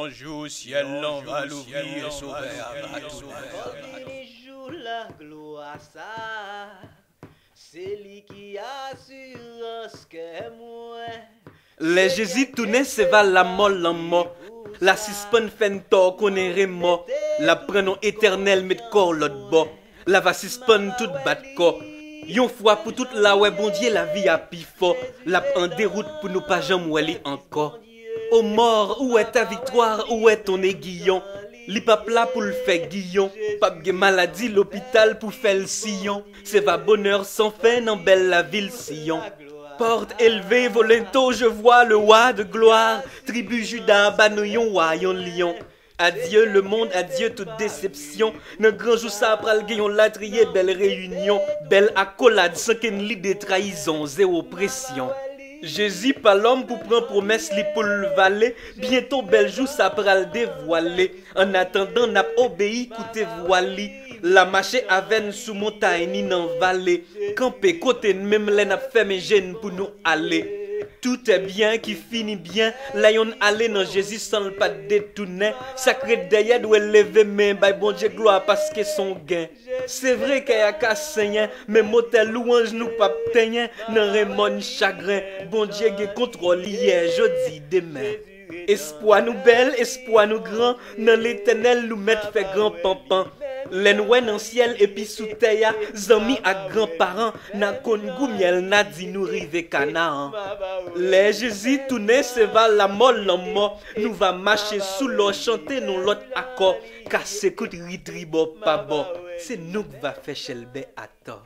un jour, ciel l'en va l'ouvrir et sauver à tout. Les jours la gloire ça, c'est lui qui assurance que moi. Les Jésus tourné se va la molle en mort. La suspend fento connaît mort. La prenon éternel met corps l'autre bord. La va suspend toute bat corps. Yon fois pour toute la ouais bon Dieu la vie a pi fort. La en déroute pour nous pas jamais aller encore. Ô mort, où est ta victoire, où est ton aiguillon? Li pap là pour le faire guillon. Pap ge maladie l'hôpital pour faire le sillon. C'est va bonheur sans fin en belle la ville Sion. Porte élevée, volento, je vois le roi de gloire. Tribu Judas, banoyon, royon, lion. Adieu le monde, adieu toute déception. Nan grand jour ça pral gayon latrier, belle réunion. Belle accolade, sans qu'une lit de trahison, zéro pression. Jésus pas l'homme pour prendre promesse li pour le valet. Bientôt bel jour ça pral dévoiler. En attendant n'a obéi coûté voili. La marché aven sous montagne ni dans vallée. Camper côté même les n'a fait mes gènes pour nous aller. Tout est bien qui finit bien. Là yon allé dans Jésus sans le pas détourner. Sacré derrière doit lever main by bon Dieu gloire parce que son gain. C'est vrai qu'il y a qu'à saigner, mais motel louange nous pas tenir. Nan remon chagrin. Bon Dieu qui contrôle hier, jeudi, demain. Espoir nous belle, espoir nous grand. Dans l'éternel nous mettre fait grand pampan. L'enoué dans ciel et puis sous terre, zami à grands-parents, n'a kon miel n'a dit nous rive Canaan. Les Jésus tourné se va la molle en mort, nous va marcher sous l'eau, chanter nous l'autre accord, casser coup de ritribo pas bon, c'est nous qui va faire chelbe à tort.